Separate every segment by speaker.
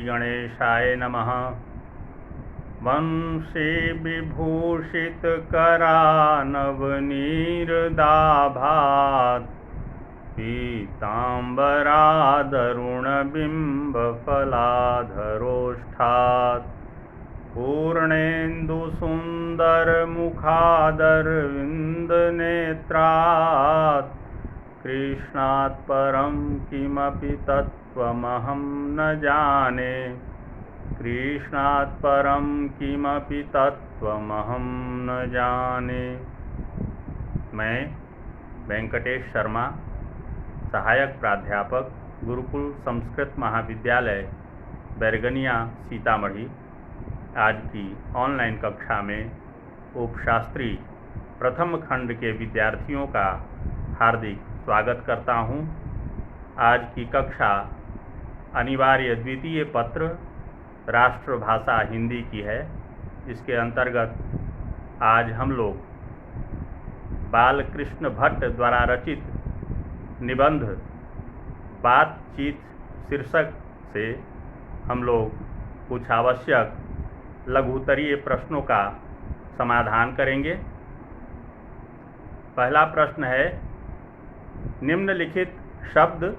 Speaker 1: गणेशाय नमः। वंशी विभूषितकरानवनीरदाभात् पीताम्बरादरुणबिम्बफलाधरोष्ठात् पूर्णेन्दुसुन्दरमुखादरविन्दनेत्रात् कृष्णात् परं किमपि तत्त्वमहं न जाने। कृष्णात् परं किमपि तत्त्वमहं न जाने। मैं वेंकटेश शर्मा, सहायक प्राध्यापक, गुरुकुल संस्कृत महाविद्यालय बैरगनिया सीतामढ़ी, आज की ऑनलाइन कक्षा में उपशास्त्री प्रथम खंड के विद्यार्थियों का हार्दिक स्वागत करता हूं। आज की कक्षा अनिवार्य द्वितीय पत्र राष्ट्रभाषा हिंदी की है। इसके अंतर्गत आज हम लोग बालकृष्ण भट्ट द्वारा रचित निबंध बातचीत शीर्षक से हम लोग कुछ आवश्यक लघुत्तरीय प्रश्नों का समाधान करेंगे। पहला प्रश्न है, निम्नलिखित शब्द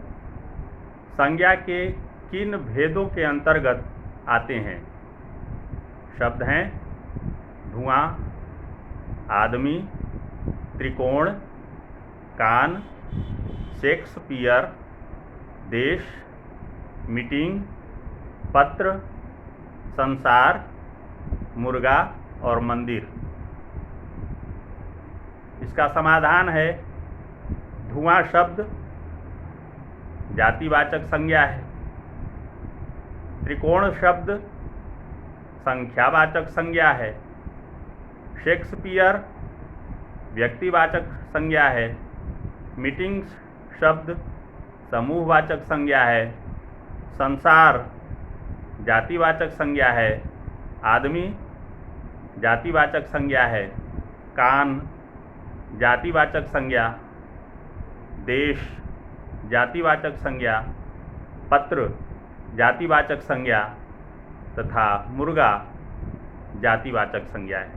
Speaker 1: संज्ञा के किन भेदों के अंतर्गत आते हैं? शब्द हैं धुआं, आदमी, त्रिकोण, कान, शेक्सपियर, देश, मीटिंग, पत्र, संसार, मुर्गा और मंदिर। इसका समाधान है, धुआं शब्द जातिवाचक संज्ञा है। त्रिकोण शब्द संख्यावाचक संज्ञा है। शेक्सपियर व्यक्तिवाचक संज्ञा है। मीटिंग शब्द समूहवाचक संज्ञा है। संसार जातिवाचक संज्ञा है। आदमी जातिवाचक संज्ञा है। कान जातिवाचक संज्ञा। देश जातिवाचक संज्ञा। पत्र जातिवाचक संज्ञा तथा मुर्गा जातिवाचक संज्ञा है।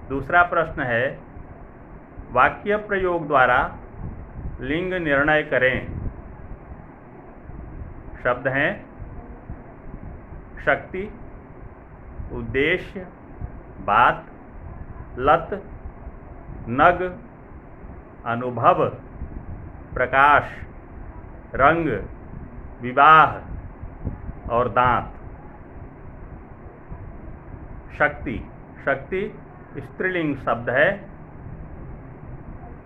Speaker 1: दूसरा प्रश्न है, वाक्य प्रयोग द्वारा लिंग निर्णय करें। शब्द हैं शक्ति, उद्देश्य, बात, लत, नग, अनुभव, प्रकाश, रंग, विवाह और दांत। शक्ति शक्ति स्त्रीलिंग शब्द है।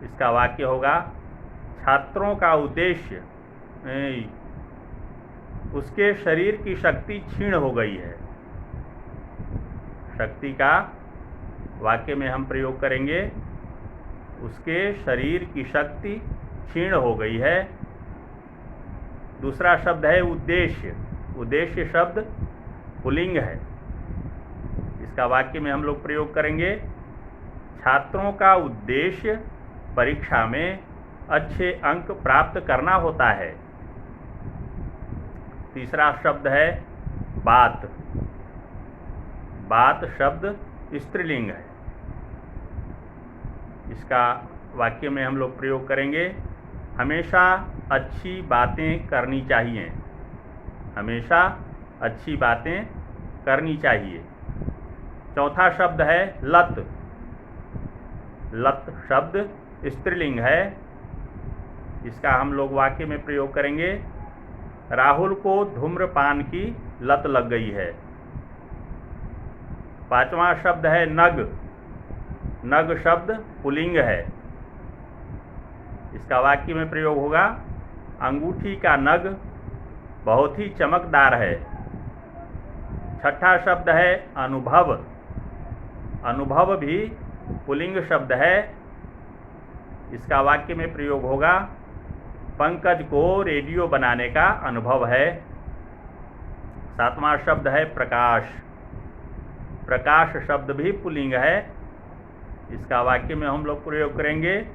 Speaker 1: इसका वाक्य होगा, छात्रों का उद्देश्य उसके शरीर की शक्ति क्षीण हो गई है। शक्ति का वाक्य में हम प्रयोग करेंगे, उसके शरीर की शक्ति क्षीण हो गई है। दूसरा शब्द है उद्देश्य। उद्देश्य शब्द पुल्लिंग है। इसका वाक्य में हम लोग प्रयोग करेंगे, छात्रों का उद्देश्य परीक्षा में अच्छे अंक प्राप्त करना होता है। तीसरा शब्द है बात। बात शब्द स्त्रीलिंग है। इसका वाक्य में हम लोग प्रयोग करेंगे, हमेशा अच्छी बातें करनी चाहिए। हमेशा अच्छी बातें करनी चाहिए। चौथा शब्द है लत। लत शब्द स्त्रीलिंग है। इसका हम लोग वाक्य में प्रयोग करेंगे, राहुल को धूम्रपान की लत लग गई है। पांचवा शब्द है नग। नग शब्द पुल्लिंग है। इसका वाक्य में प्रयोग होगा, अंगूठी का नग बहुत ही चमकदार है। छठा शब्द है अनुभव। अनुभव भी पुल्लिंग शब्द है। इसका वाक्य में प्रयोग होगा, पंकज को रेडियो बनाने का अनुभव है। सातवां शब्द है प्रकाश। प्रकाश शब्द भी पुल्लिंग है। इसका वाक्य में हम लोग प्रयोग करेंगे,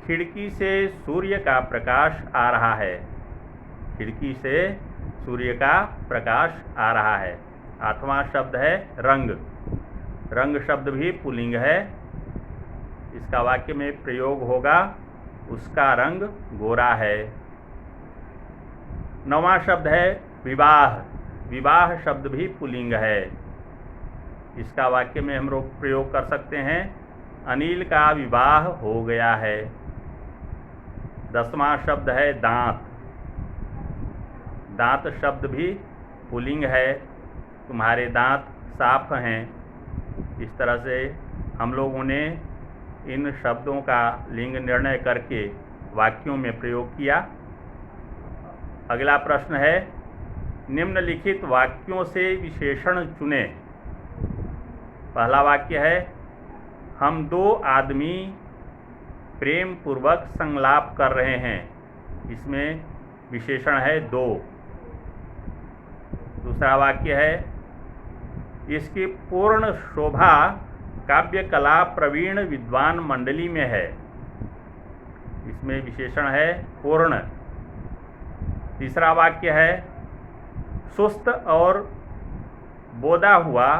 Speaker 1: खिड़की से सूर्य का प्रकाश आ रहा है। खिड़की से सूर्य का प्रकाश आ रहा है। 8वां शब्द है रंग। रंग शब्द भी पुल्लिंग है। इसका वाक्य में प्रयोग होगा उसका रंग गोरा है। 9वां शब्द है विवाह। विवाह शब्द भी पुल्लिंग है। इसका वाक्य में हम लोग प्रयोग कर सकते हैं अनिल का विवाह हो गया है। 10वां शब्द है दांत। दांत शब्द भी पुल्लिंग है। तुम्हारे दांत साफ हैं। इस तरह से हम लोगों ने इन शब्दों का लिंग निर्णय करके वाक्यों में प्रयोग किया। अगला प्रश्न है निम्नलिखित वाक्यों से विशेषण चुनें। पहला वाक्य है हम दो आदमी प्रेम पूर्वक संलाप कर रहे हैं। इसमें विशेषण है दो। दूसरा वाक्य है इसकी पूर्ण शोभा काव्य कला प्रवीण विद्वान मंडली में है। इसमें विशेषण है पूर्ण। तीसरा वाक्य है सुस्त और बोदा हुआ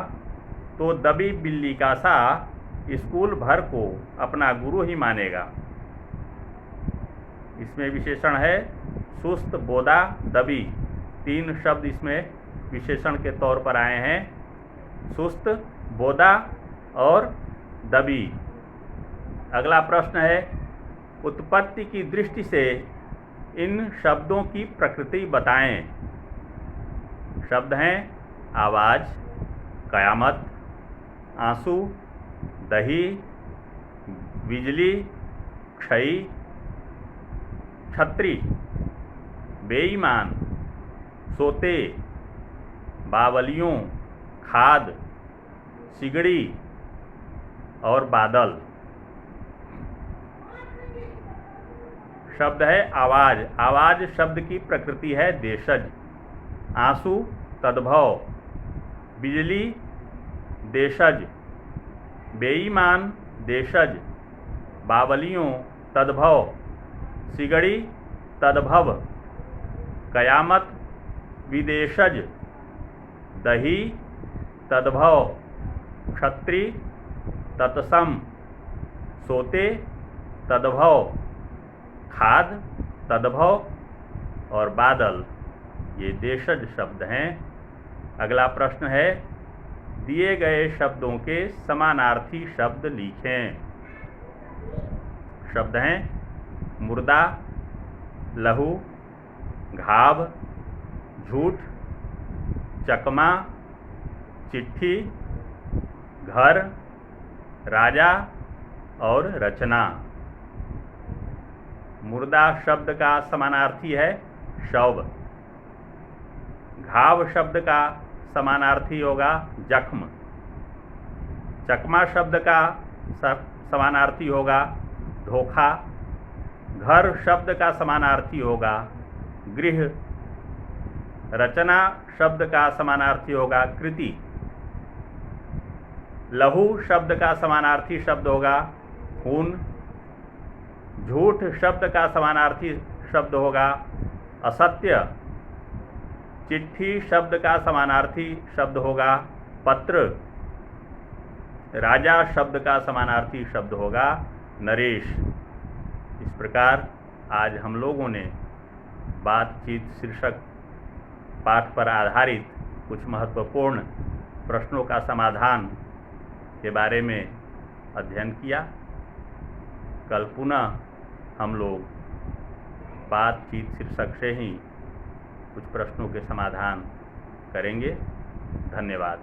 Speaker 1: तो दबी बिल्ली का सा स्कूल भर को अपना गुरु ही मानेगा। इसमें विशेषण है सुस्त, बोदा, दबी। 3 शब्द इसमें विशेषण के तौर पर आए हैं, सुस्त, बोदा और दबी। अगला प्रश्न है उत्पत्ति की दृष्टि से इन शब्दों की प्रकृति बताएं। शब्द हैं आवाज़, कयामत, आंसू, दही, बिजली, क्षयी, छत्री, बेईमान, सोते, बावलियों, खाद, सिगड़ी और बादल। शब्द है आवाज़। आवाज़ शब्द की प्रकृति है देशज। आंसू तद्भव, बिजली देशज, बेईमान देशज, बावलियों तद्भव, सिगड़ी तद्भव, कयामत विदेशज, दही तद्भव, क्षत्री तत्सम, सोते तद्भव, खाद तद्भव और बादल ये देशज शब्द हैं। अगला प्रश्न है दिए गए शब्दों के समानार्थी शब्द लिखें। शब्द हैं मुर्दा, लहू, घाव, झूठ, चकमा, चिट्ठी, घर, राजा और रचना। मुर्दा शब्द का समानार्थी है शव। घाव शब्द का समानार्थी होगा जख्म। चकमा शब्द का समानार्थी होगा धोखा। घर शब्द का समानार्थी होगा गृह। रचना शब्द का समानार्थी होगा कृति। लहू शब्द का समानार्थी शब्द होगा खून। झूठ शब्द का समानार्थी शब्द होगा असत्य। चिट्ठी शब्द का समानार्थी शब्द होगा पत्र। राजा शब्द का समानार्थी शब्द होगा नरेश। इस प्रकार आज हम लोगों ने बातचीत शीर्षक पाठ पर आधारित कुछ महत्वपूर्ण प्रश्नों का समाधान के बारे में अध्ययन किया। कल पुनः हम लोग बातचीत शीर्षक से ही कुछ प्रश्नों के समाधान करेंगे। धन्यवाद।